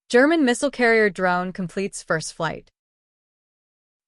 German missile carrier drone completes first flight.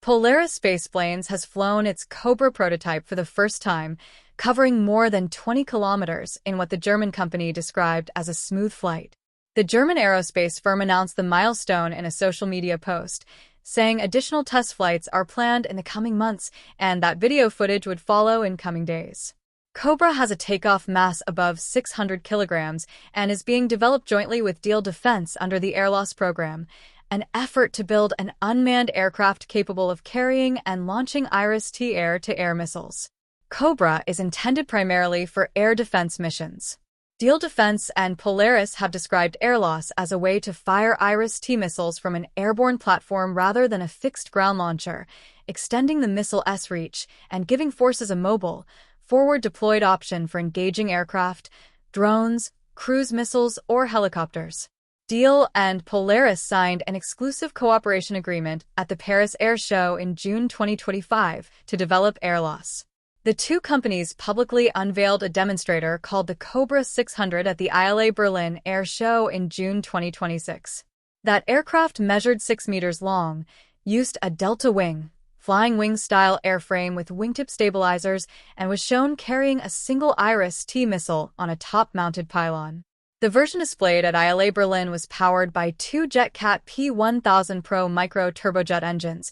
Polaris Spaceplanes has flown its COBRA prototype for the first time, covering more than 20 kilometers in what the German company described as a smooth flight. The German aerospace firm announced the milestone in a social media post, saying additional test flights are planned in the coming months and that video footage would follow in coming days. COBRA has a takeoff mass above 600 kilograms and is being developed jointly with Diehl Defence under the AirLAS program, an effort to build an unmanned aircraft capable of carrying and launching IRIS-T air-to-air missiles. COBRA is intended primarily for air defense missions. Diehl Defence and Polaris have described AirLAS as a way to fire IRIS-T missiles from an airborne platform rather than a fixed ground launcher, extending the missile's reach and giving forces a mobile, forward-deployed option for engaging aircraft, drones, cruise missiles, or helicopters. Diehl and Polaris signed an exclusive cooperation agreement at the Paris Air Show in June 2025 to develop AirLAS. The two companies publicly unveiled a demonstrator called the COBRA 600 at the ILA Berlin Air Show in June 2026. That aircraft measured 6 meters long, used a delta wing, flying wing-style airframe with wingtip stabilizers, and was shown carrying a single IRIS-T missile on a top-mounted pylon. The version displayed at ILA Berlin was powered by two JetCat P1000 Pro micro turbojet engines,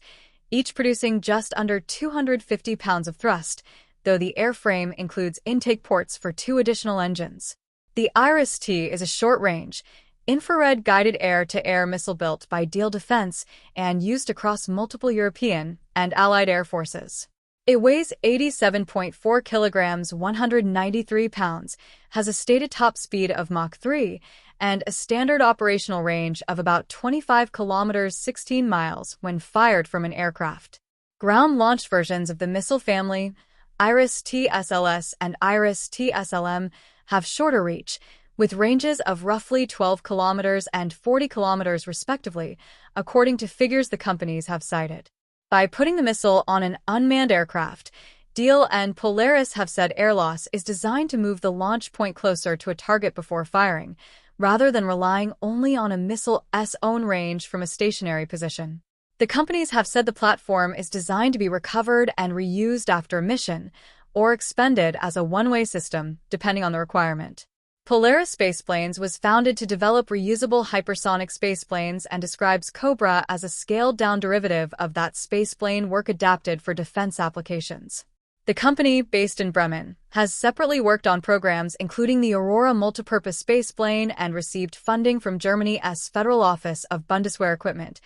each producing just under 250 pounds of thrust, though the airframe includes intake ports for 2 additional engines. The IRIS-T is a short-range, infrared-guided air-to-air missile built by Diehl Defence and used across multiple European and Allied air forces. It weighs 87.4 kilograms, 193 pounds, has a stated top speed of Mach 3, and a standard operational range of about 25 kilometers, 16 miles when fired from an aircraft. Ground-launched versions of the missile family, IRIS-T SLS and IRIS-T SLM, have shorter reach, with ranges of roughly 12 kilometers and 40 kilometers respectively, according to figures the companies have cited. By putting the missile on an unmanned aircraft, Diehl and Polaris have said AirLAS is designed to move the launch point closer to a target before firing, rather than relying only on a missile's own range from a stationary position. The companies have said the platform is designed to be recovered and reused after a mission, or expended as a one-way system, depending on the requirement. Polaris Spaceplanes was founded to develop reusable hypersonic spaceplanes and describes COBRA as a scaled-down derivative of that spaceplane work adapted for defense applications. The company, based in Bremen, has separately worked on programs including the Aurora multipurpose spaceplane and received funding from Germany's Federal Office of Bundeswehr Equipment,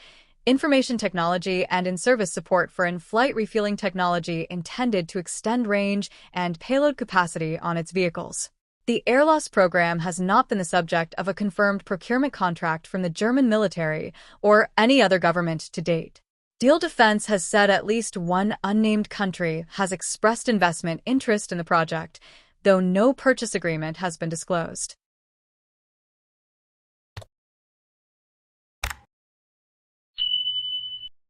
Information Technology and in-service support for in-flight refueling technology intended to extend range and payload capacity on its vehicles. The AirLAS program has not been the subject of a confirmed procurement contract from the German military or any other government to date. Diehl Defence has said at least one unnamed country has expressed investment interest in the project, though no purchase agreement has been disclosed.